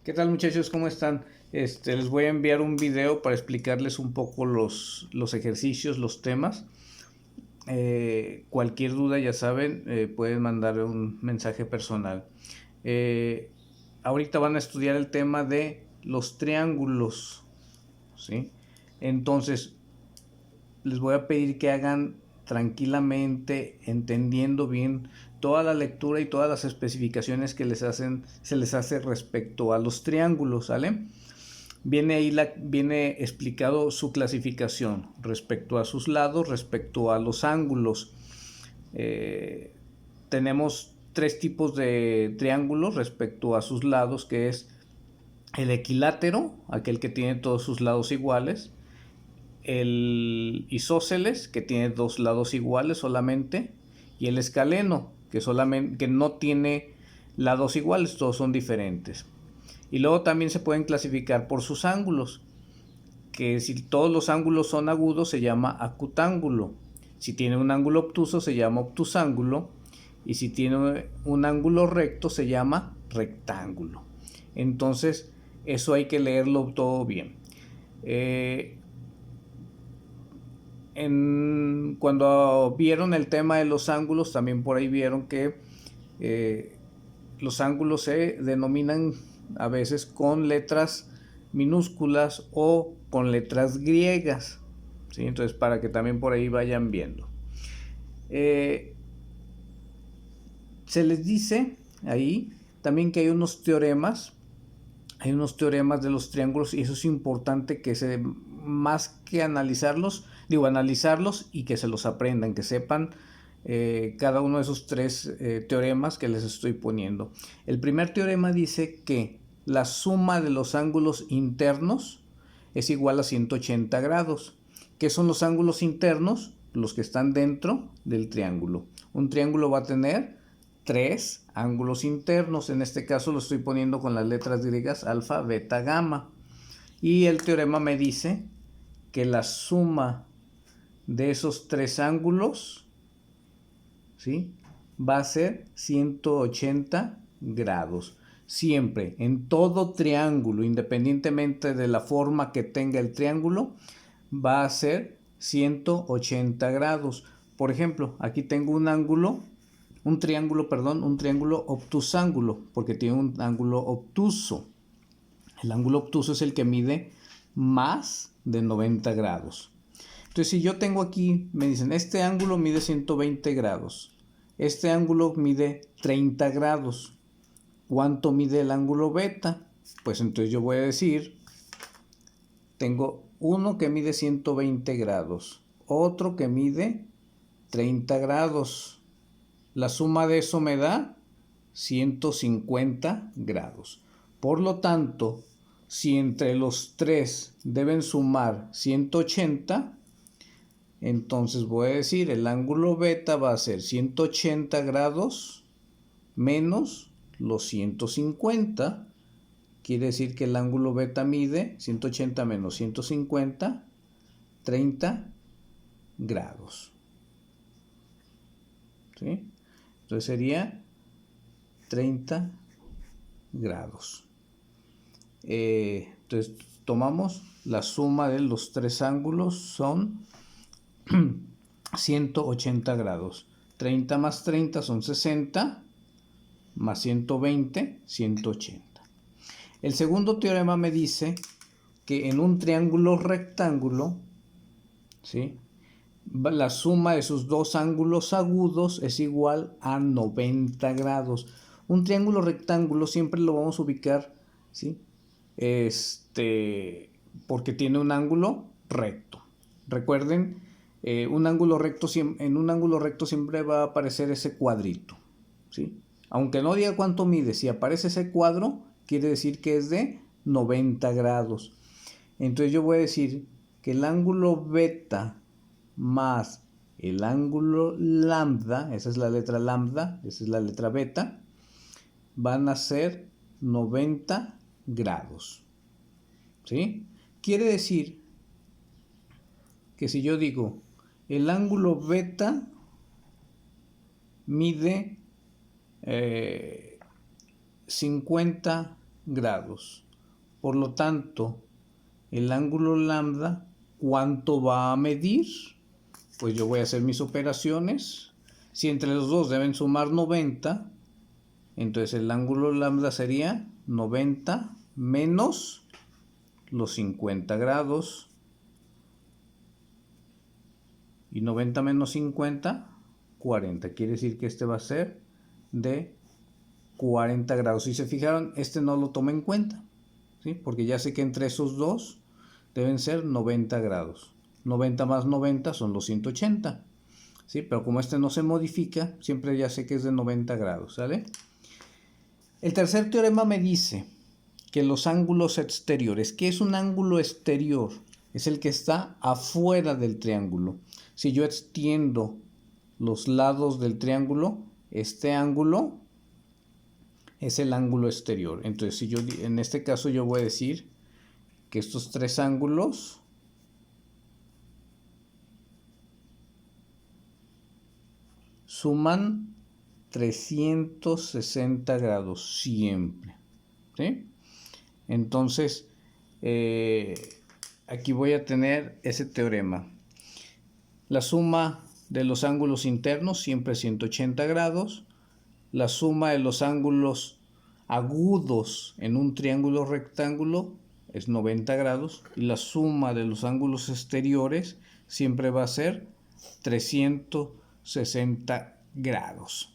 ¿Qué tal, muchachos? ¿Cómo están? Les voy a enviar un video para explicarles un poco los ejercicios, los temas. Cualquier duda, ya saben, pueden mandar un mensaje personal. Eh, Ahorita van a estudiar el tema de los triángulos, ¿sí? Entonces, les voy a pedir que hagan tranquilamente, entendiendo bien toda la lectura y todas las especificaciones que se les hace respecto a los triángulos, ¿sale? Viene explicado su clasificación respecto a sus lados, respecto a los ángulos. Eh, Tenemos tres tipos de triángulos respecto a sus lados, que es el equilátero, aquel que tiene todos sus lados iguales, el isósceles, que tiene dos lados iguales solamente, y el escaleno, que no tiene lados iguales, todos son diferentes. Y luego también se pueden clasificar por sus ángulos, que si todos los ángulos son agudos se llama acutángulo, si tiene un ángulo obtuso se llama obtusángulo, y si tiene un ángulo recto se llama rectángulo. Entonces eso hay que leerlo todo bien. Cuando vieron el tema de los ángulos, también por ahí vieron que los ángulos se denominan a veces con letras minúsculas o con letras griegas, ¿sí? Entonces, para que también por ahí vayan viendo. Se les dice ahí también que hay unos teoremas de los triángulos, y eso es importante, más que analizarlos y que se los aprendan, que sepan cada uno de esos tres teoremas que les estoy poniendo. El primer teorema dice que la suma de los ángulos internos es igual a 180 grados. ¿Qué son los ángulos internos? Los que están dentro del triángulo. Un triángulo va a tener tres ángulos internos. En este caso lo estoy poniendo con las letras griegas alfa, beta, gamma. Y el teorema me dice que la suma de esos tres ángulos, ¿sí?, va a ser 180 grados. Siempre, en todo triángulo, independientemente de la forma que tenga el triángulo, va a ser 180 grados. Por ejemplo, aquí tengo un triángulo obtusángulo, porque tiene un ángulo obtuso. El ángulo obtuso es el que mide más de 90 grados. Entonces, si yo tengo aquí, me dicen, este ángulo mide 120 grados, este ángulo mide 30 grados, ¿cuánto mide el ángulo beta? Pues entonces yo voy a decir, tengo uno que mide 120 grados, otro que mide 30 grados. La suma de eso me da 150 grados. Por lo tanto, si entre los tres deben sumar 180, entonces voy a decir el ángulo beta va a ser 180 grados menos los 150. Quiere decir que el ángulo beta mide 180 menos 150, 30 grados. ¿Sí? Entonces sería 30 grados. Entonces tomamos la suma de los tres ángulos, son 180 grados. 30 más 30 son 60, más 120, 180. El segundo teorema me dice que en un triángulo rectángulo, ¿sí?, la suma de sus dos ángulos agudos es igual a 90 grados. Un triángulo rectángulo siempre lo vamos a ubicar, ¿sí?, porque tiene un ángulo recto. Recuerden, en un ángulo recto siempre va a aparecer ese cuadrito, ¿sí? Aunque no diga cuánto mide, si aparece ese cuadro, quiere decir que es de 90 grados. Entonces yo voy a decir que el ángulo beta más el ángulo lambda, esa es la letra lambda, esa es la letra beta, van a ser 90 grados. ¿Sí? Quiere decir que si yo digo el ángulo beta mide 50 grados. Por lo tanto, el ángulo lambda, ¿cuánto va a medir? Pues yo voy a hacer mis operaciones. Si entre los dos deben sumar 90, entonces el ángulo lambda sería 90 menos los 50 grados. Y 90 menos 50, 40. Quiere decir que este va a ser de 40 grados. Si se fijaron, este no lo tomé en cuenta, ¿sí? Porque ya sé que entre esos dos deben ser 90 grados. 90 más 90 son los 180, ¿sí? Pero como este no se modifica, siempre ya sé que es de 90 grados, ¿sale? El tercer teorema me dice que los ángulos exteriores, ¿qué es un ángulo exterior? Es el que está afuera del triángulo. Si yo extiendo los lados del triángulo, este ángulo es el ángulo exterior. Entonces, si yo, en este caso yo voy a decir que estos tres ángulos suman 360 grados siempre, ¿sí? Entonces, aquí voy a tener ese teorema. La suma de los ángulos internos siempre es 180 grados. La suma de los ángulos agudos en un triángulo rectángulo es 90 grados. Y la suma de los ángulos exteriores siempre va a ser 360 grados.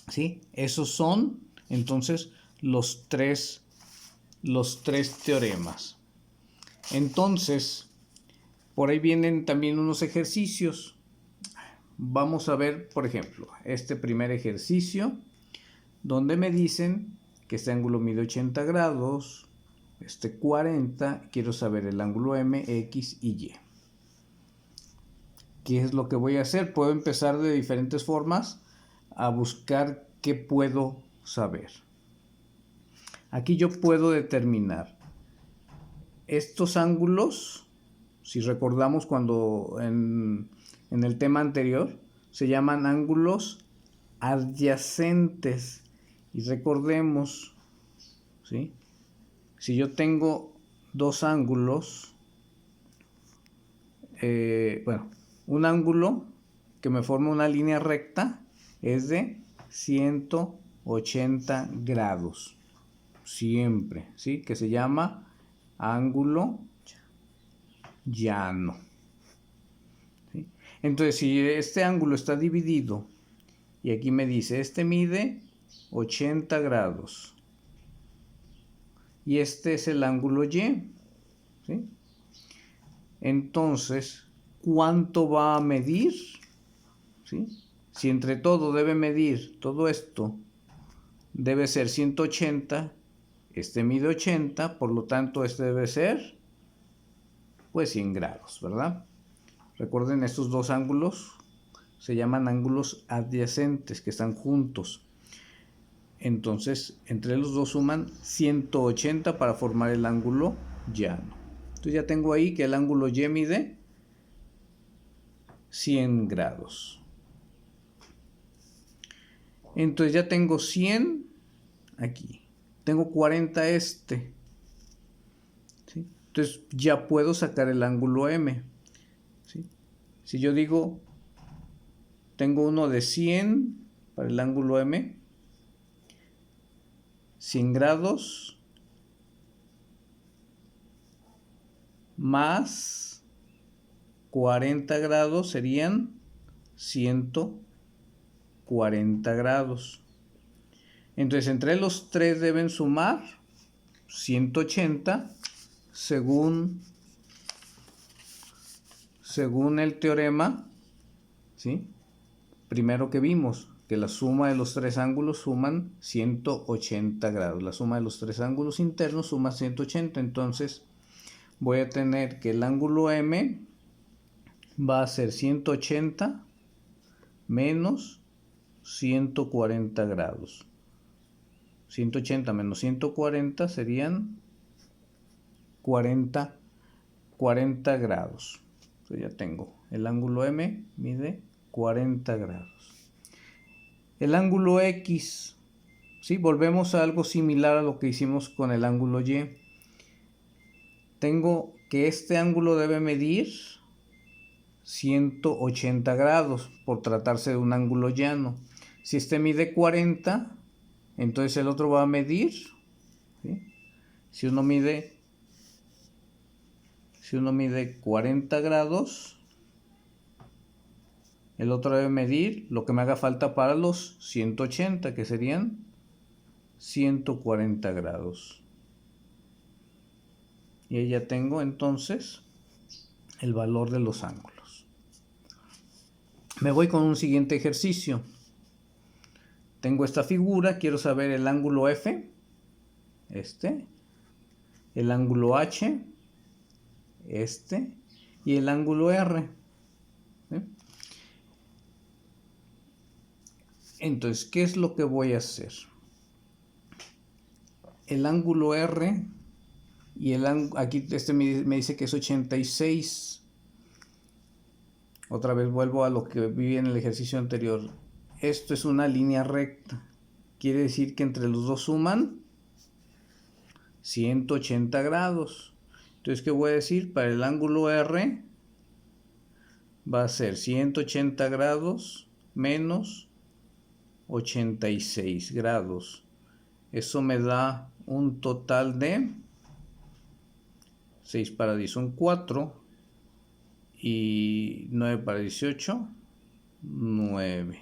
¿Sí? Esos son entonces los tres teoremas. Entonces, por ahí vienen también unos ejercicios. Vamos a ver, por ejemplo, este primer ejercicio, donde me dicen que este ángulo mide 80 grados, este 40, quiero saber el ángulo M, X y Y. ¿Qué es lo que voy a hacer? Puedo empezar de diferentes formas a buscar qué puedo saber. Aquí yo puedo determinar estos ángulos, si recordamos cuando en el tema anterior, se llaman ángulos adyacentes. Y recordemos, ¿sí? Si yo tengo dos ángulos, un ángulo que me forma una línea recta es de 180 grados, siempre, ¿sí? Que se llama ángulo llano. ¿Sí? Entonces, si este ángulo está dividido, y aquí me dice, este mide 80 grados, y este es el ángulo Y, ¿sí? Entonces, ¿cuánto va a medir? ¿Sí? Si entre todo debe medir, todo esto debe ser 180, este mide 80, por lo tanto este debe ser pues 100 grados, ¿verdad? Recuerden, estos dos ángulos se llaman ángulos adyacentes, que están juntos. Entonces, entre los dos suman 180 para formar el ángulo llano. Entonces ya tengo ahí que el ángulo Y mide 100 grados. Entonces ya tengo 100 aquí. Tengo 40 este. ¿Sí? Entonces ya puedo sacar el ángulo M. ¿Sí? Si yo digo, tengo uno de 100 para el ángulo M, 100 grados más 40 grados serían 140 grados. Entonces entre los tres deben sumar 180 según el teorema, ¿sí? Primero que vimos, que la suma de los tres ángulos suman 180 grados. La suma de los tres ángulos internos suma 180. Entonces voy a tener que el ángulo M va a ser 180 menos 140 grados. 180 menos 140 serían 40 grados. Entonces ya tengo, el ángulo M mide 40 grados. El ángulo X ¿sí? Volvemos a algo similar a lo que hicimos con el ángulo Y. Tengo que este ángulo debe medir 180 grados por tratarse de un ángulo llano. Si este mide 40, entonces el otro va a medir, ¿sí? Si uno mide 40 grados, el otro debe medir lo que me haga falta para los 180, que serían 140 grados. Y ahí ya tengo entonces el valor de los ángulos. Me voy con un siguiente ejercicio. Tengo esta figura, quiero saber el ángulo F, el ángulo H, y el ángulo R. ¿Sí? Entonces, ¿qué es lo que voy a hacer? El ángulo R y el ángulo, aquí me dice que es 86. Otra vez vuelvo a lo que vi en el ejercicio anterior. Esto es una línea recta. Quiere decir que entre los dos suman 180 grados. Entonces, ¿qué voy a decir? Para el ángulo R va a ser 180 grados menos 86 grados. Eso me da un total de 6 para 10 son 4 y 9 para 18, 9.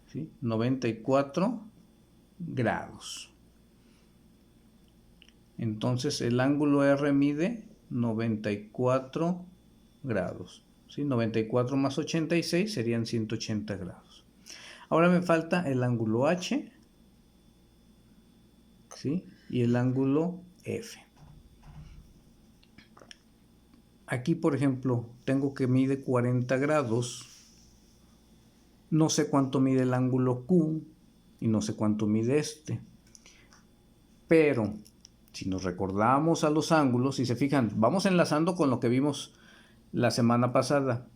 ¿Sí? 94 grados. Entonces el ángulo R mide 94 grados. ¿Sí? 94 más 86 serían 180 grados. Ahora me falta el ángulo H, ¿sí? Y el ángulo F. Aquí, por ejemplo, tengo que mide 40 grados. No sé cuánto mide el ángulo Q y no sé cuánto mide este. Pero si nos recordamos a los ángulos, si se fijan, vamos enlazando con lo que vimos la semana pasada.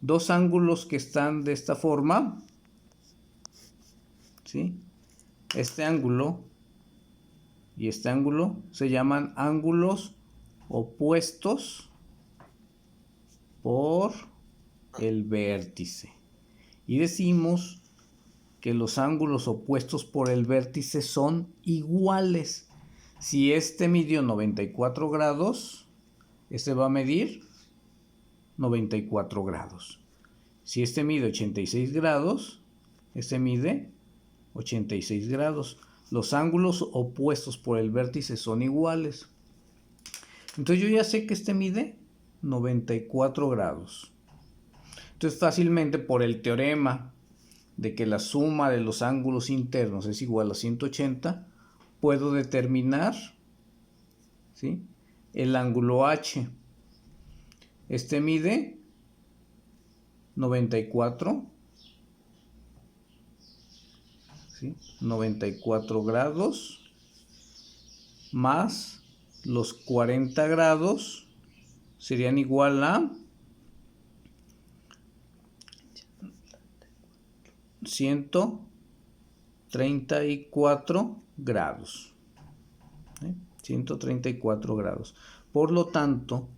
Dos ángulos que están de esta forma, ¿sí? Este ángulo y este ángulo se llaman ángulos opuestos por el vértice. Y decimos que los ángulos opuestos por el vértice son iguales. Si este midió 94 grados, este va a medir 94 grados. Si este mide 86 grados, este mide 86 grados. Los ángulos opuestos por el vértice son iguales. Entonces yo ya sé que este mide 94 grados. Entonces fácilmente por el teorema de que la suma de los ángulos internos es igual a 180, puedo determinar, ¿sí?, el ángulo H. Este mide 94, ¿sí?, 94 grados más los 40 grados serían igual a 134 grados. 134 grados. Por lo tanto,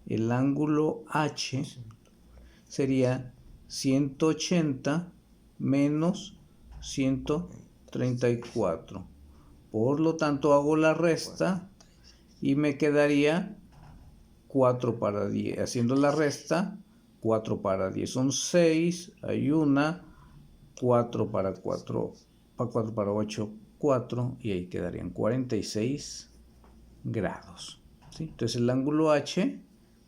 el ángulo H sería 180 menos 134. Por lo tanto, hago la resta y me quedaría 4 para 10. Haciendo la resta, 4 para 10 son 6. Hay una. 4 para 4, 4 para 8, 4, y ahí quedarían 46 grados. ¿Sí? Entonces el ángulo H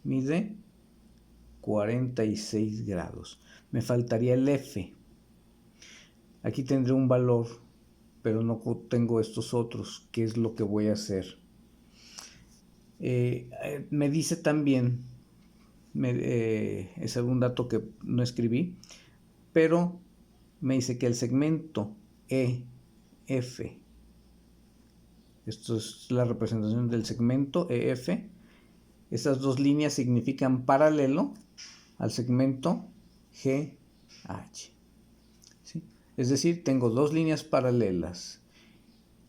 mide 46 grados. Me faltaría el F. Aquí tendré un valor, pero no tengo estos otros. ¿Qué es lo que voy a hacer? Me dice también, es algún dato que no escribí, pero me dice que el segmento EF, esto es la representación del segmento EF, estas dos líneas significan paralelo al segmento GH. ¿Sí? Es decir, tengo dos líneas paralelas.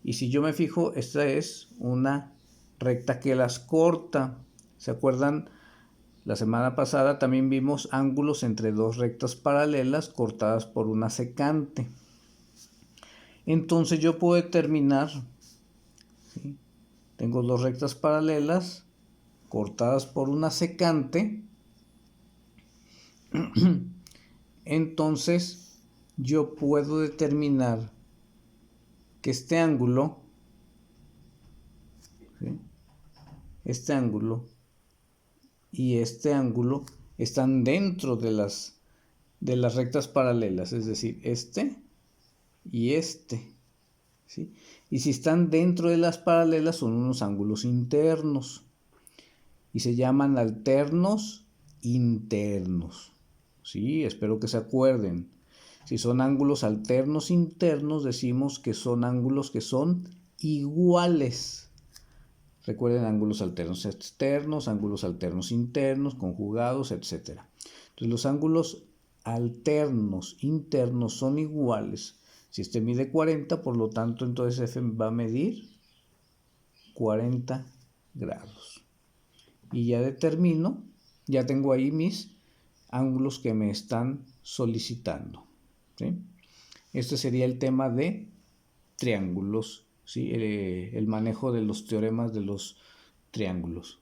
Y si yo me fijo, esta es una recta que las corta. ¿Se acuerdan? La semana pasada también vimos ángulos entre dos rectas paralelas cortadas por una secante. Entonces yo puedo determinar, ¿sí? Tengo dos rectas paralelas cortadas por una secante. Entonces yo puedo determinar que este ángulo, ¿sí? Este ángulo y este ángulo están dentro de las rectas paralelas, es decir, este y este, ¿sí? Y si están dentro de las paralelas son unos ángulos internos y se llaman alternos internos, ¿sí? Espero que se acuerden. Si son ángulos alternos internos, decimos que son ángulos que son iguales. Recuerden, ángulos alternos externos, ángulos alternos internos, conjugados, etc. Entonces los ángulos alternos internos son iguales. Si este mide 40, por lo tanto, entonces F va a medir 40 grados. Y ya determino, ya tengo ahí mis ángulos que me están solicitando, ¿sí? Este sería el tema de triángulos, ¿sí? El manejo de los teoremas de los triángulos.